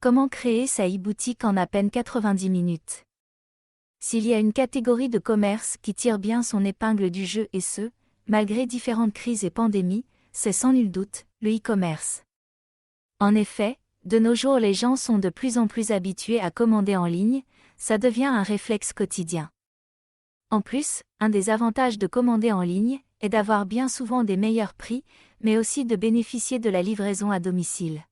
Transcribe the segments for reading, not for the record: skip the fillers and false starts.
Comment créer sa e-boutique en à peine 90 minutes? S'il y a une catégorie de commerce qui tire bien son épingle du jeu et ce, malgré différentes crises et pandémies, c'est sans nul doute le e-commerce. En effet, de nos jours les gens sont de plus en plus habitués à commander en ligne, ça devient un réflexe quotidien. En plus, un des avantages de commander en ligne est d'avoir bien souvent des meilleurs prix, mais aussi de bénéficier de la livraison à domicile.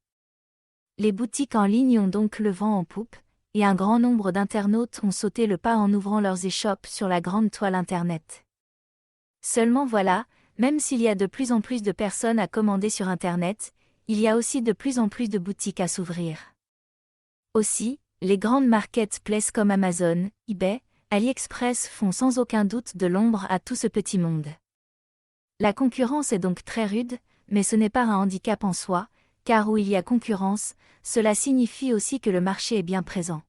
Les boutiques en ligne ont donc le vent en poupe, et un grand nombre d'internautes ont sauté le pas en ouvrant leurs e-shops sur la grande toile Internet. Seulement voilà, même s'il y a de plus en plus de personnes à commander sur Internet, il y a aussi de plus en plus de boutiques à s'ouvrir. Aussi, les grandes marketplaces comme Amazon, eBay, AliExpress font sans aucun doute de l'ombre à tout ce petit monde. La concurrence est donc très rude, mais ce n'est pas un handicap en soi, car où il y a concurrence, cela signifie aussi que le marché est bien présent.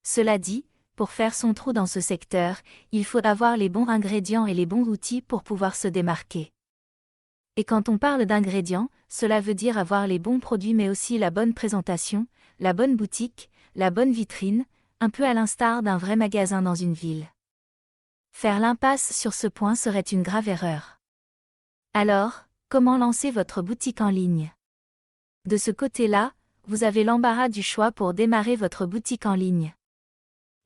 Cela dit, pour faire son trou dans ce secteur, il faut avoir les bons ingrédients et les bons outils pour pouvoir se démarquer. Et quand on parle d'ingrédients, cela veut dire avoir les bons produits mais aussi la bonne présentation, la bonne boutique, la bonne vitrine, un peu à l'instar d'un vrai magasin dans une ville. Faire l'impasse sur ce point serait une grave erreur. Alors, comment lancer votre boutique en ligne? De ce côté-là, vous avez l'embarras du choix pour démarrer votre boutique en ligne.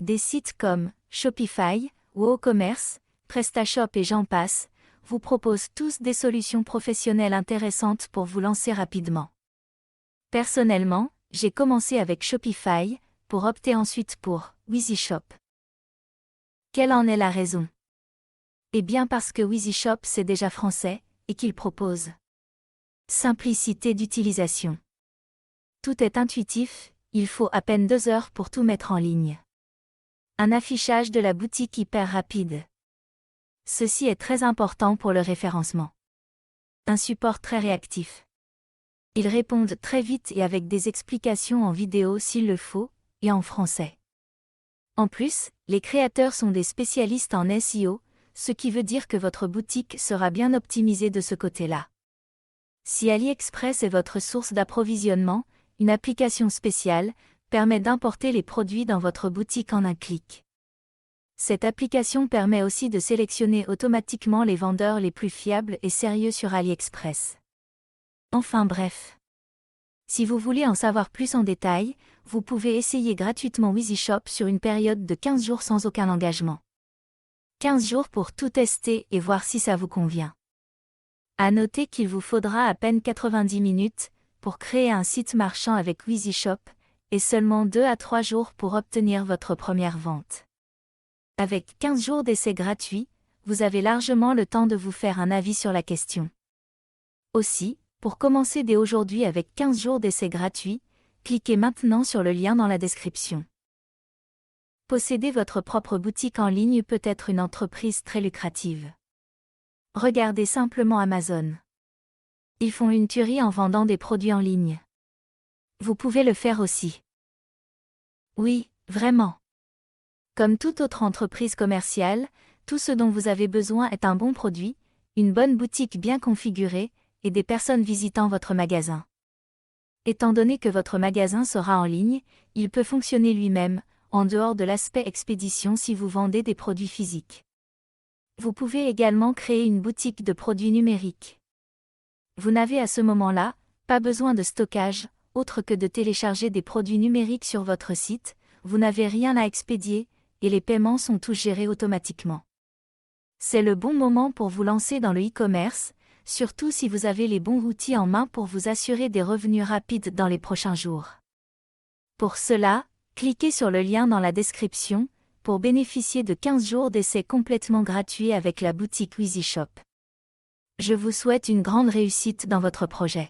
Des sites comme Shopify, WooCommerce, PrestaShop et j'en passe, vous proposent tous des solutions professionnelles intéressantes pour vous lancer rapidement. Personnellement, j'ai commencé avec Shopify, pour opter ensuite pour WeezyShop. Quelle en est la raison? Eh bien parce que WeezyShop c'est déjà français, et qu'il propose simplicité d'utilisation. Tout est intuitif, il faut à peine 2 heures pour tout mettre en ligne. Un affichage de la boutique hyper rapide. Ceci est très important pour le référencement. Un support très réactif. Ils répondent très vite et avec des explications en vidéo s'il le faut, et en français. En plus, les créateurs sont des spécialistes en SEO, ce qui veut dire que votre boutique sera bien optimisée de ce côté-là. Si AliExpress est votre source d'approvisionnement, une application spéciale permet d'importer les produits dans votre boutique en un clic. Cette application permet aussi de sélectionner automatiquement les vendeurs les plus fiables et sérieux sur AliExpress. Enfin bref. Si vous voulez en savoir plus en détail, vous pouvez essayer gratuitement WeezyShop sur une période de 15 jours sans aucun engagement. 15 jours pour tout tester et voir si ça vous convient. À noter qu'il vous faudra à peine 90 minutes pour créer un site marchand avec WeezyShop et seulement 2 à 3 jours pour obtenir votre première vente. Avec 15 jours d'essai gratuit, vous avez largement le temps de vous faire un avis sur la question. Aussi, pour commencer dès aujourd'hui avec 15 jours d'essai gratuit, cliquez maintenant sur le lien dans la description. Posséder votre propre boutique en ligne peut être une entreprise très lucrative. Regardez simplement Amazon. Ils font une tuerie en vendant des produits en ligne. Vous pouvez le faire aussi. Oui, vraiment. Comme toute autre entreprise commerciale, tout ce dont vous avez besoin est un bon produit, une bonne boutique bien configurée, et des personnes visitant votre magasin. Étant donné que votre magasin sera en ligne, il peut fonctionner lui-même, en dehors de l'aspect expédition si vous vendez des produits physiques. Vous pouvez également créer une boutique de produits numériques. Vous n'avez à ce moment-là pas besoin de stockage, autre que de télécharger des produits numériques sur votre site, vous n'avez rien à expédier, et les paiements sont tous gérés automatiquement. C'est le bon moment pour vous lancer dans le e-commerce, surtout si vous avez les bons outils en main pour vous assurer des revenus rapides dans les prochains jours. Pour cela, cliquez sur le lien dans la description, pour bénéficier de 15 jours d'essai complètement gratuits avec la boutique WeezyShop. Je vous souhaite une grande réussite dans votre projet.